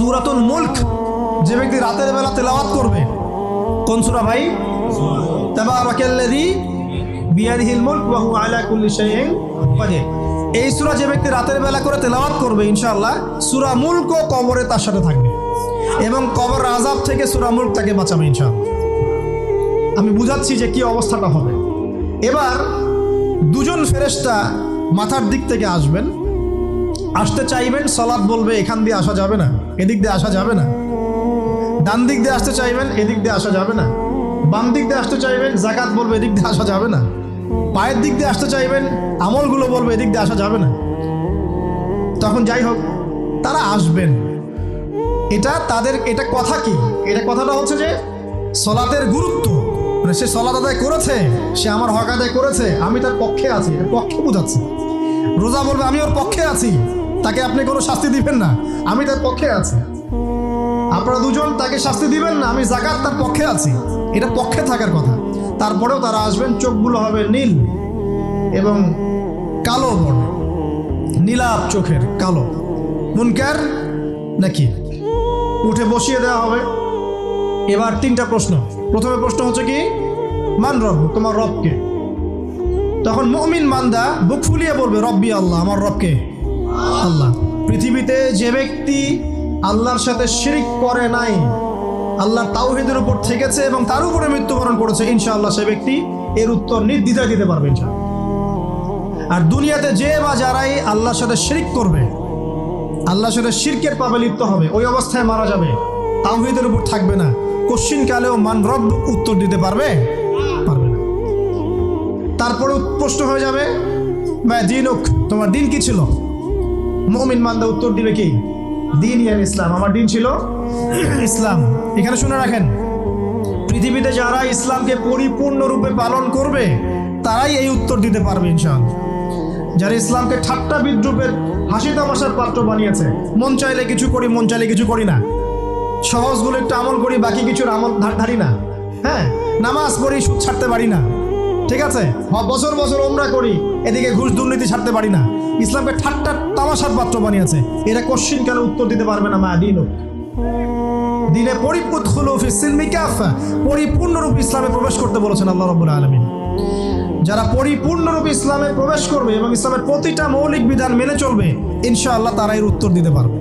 সূরাতুল মুলক যে ব্যক্তি রাতের বেলা তেলাওয়াত করবে, কোন সূরা ভাই? তাবারাকাল্লাযী বিয়াদিহিল মুলক ওয়া হুয়া আলা কুল্লি শাইইন কাদির। এই সূরা যে ব্যক্তি রাতের বেলা করে তেলাওয়াত করবে ইনশাআল্লাহ সূরা মুলকও কবরে তার সাথে থাকবে এবং কবর আযাব থেকে সূরা মুলক তাকে বাঁচাবে ইনশাআল্লাহ। আমি বুঝাচ্ছি যে কি অবস্থাটা হবে। এবার দুজন ফেরেশতা মাথার দিক থেকে আসবেন, আসতে চাইবেন, সালাত বলবে এখান দিয়ে আসা যাবে না, এদিক দিয়ে আসা যাবে না। ডান দিক দিয়ে আসতে চাইবেন, এদিক দিয়ে আসা যাবে না। বাম দিক দিয়ে আসতে চাইবেন, যাকাত বলবে এদিক দিয়ে আসা যাবে না। পায়ের দিক দিয়ে আসতে চাইবেন, আমলগুলো বলবে এদিক দিয়ে আসা যাবে না। তখন যাই হোক তারা আসবেন। এটা কথা কি? এটা কথাটা হচ্ছে যে সলাতের গুরুত্ব, মানে সে সলাত আদায় করেছে, সে আমার হক আদায় করেছে, আমি তার পক্ষে আছি, এটা পক্ষে বোঝাচ্ছে। রোজা বলবে আমি ওর পক্ষে আছি, তাকে আপনি কোনো শাস্তি দিবেন না, আমি তার পক্ষে আছি। আপনারা দুজন তাকে শাস্তি দিবেন না, আমি যাকাত তার পক্ষে আছি, এটা পক্ষে থাকার কথা। তারপরেও তারা আসবেন, চোখগুলো হবে নীল এবং কালো বর্ণ, নীলাভ চোখের কালো। মুনকার নাকি উঠে বসিয়ে দেওয়া হবে। এবার তিনটা প্রশ্ন। প্রথমে প্রশ্ন হচ্ছে কি, মান রব, তোমার রবকে? তখন মুমিন বান্দা বুক ফুলিয়ে বলবে রব্বি আল্লাহ, আমার রবকে আল্লাহ। পৃথিবীতে যে ব্যক্তি আল্লাহর সাথে শিরিক করে নাই, আল্লাহর তাওহীদের উপর থেকেছে এবং তার উপরে মৃত্যুবরণ করেছে, ইনশাআল্লাহ সে ব্যক্তি এর উত্তর নির্দ্বিধায় দিতে পারবে ইনশাআল্লাহ। আর দুনিয়াতে যে বা যারাই আল্লাহর সাথে শিরিক করবে, আল্লাহর সাথে শিরকের পাপে লিপ্ত হবে, ওই অবস্থায় মারা যাবে, তাওহীদের উপর থাকবে না, কোশ্চিন কালেও মান রব উত্তর দিতে পারবে না। তারপরে প্রশ্ন হয়ে যাবে মা দীনুক, তোমার দিন কি ছিল? মুমিন বান্দা উত্তর দিবে কি, দিন ইয়ান ইসলাম, আমার দিন ছিল ইসলাম। এখানে শুনে রাখেন, পৃথিবীতে যারা ইসলামকে পরিপূর্ণরূপে পালন করবে তারাই এই উত্তর দিতে পারবে ইনশাআল্লাহ। যারা ইসলামকে ঠাট্টা বিদ্রুপের হাসি তামাশার পাত্র বানিয়েছে, মন চাইলে কিছু করি, মন চাইলে কিছু করি না, সহজগুলো একটু আমল করি, বাকি কিছুর আমল ধারি না, হ্যাঁ, নামাজ পড়ি, সুদ ছাড়তে পারি না, ঠিক আছে, বছর বছর ওমরা করি, এদিকে ঘুষ দুর্নীতি ছাড়তে পারি না, ইসলামকে ঠাট্টা তামাশার পাত্র বানিয়েছে, এরা কোশ্চিন কেন উত্তর দিতে পারবে না মা দিন দিনে পরিপূর্ণরূপে ইসলামে প্রবেশ করতে বলেছেন আল্লাহ রাব্বুল আলামিন। যারা পরিপূর্ণরূপে ইসলামে প্রবেশ করবে এবং ইসলামের প্রতিটা মৌলিক বিধান মেনে চলবে, ইনশাআল্লাহ তারা এর উত্তর দিতে পারবে।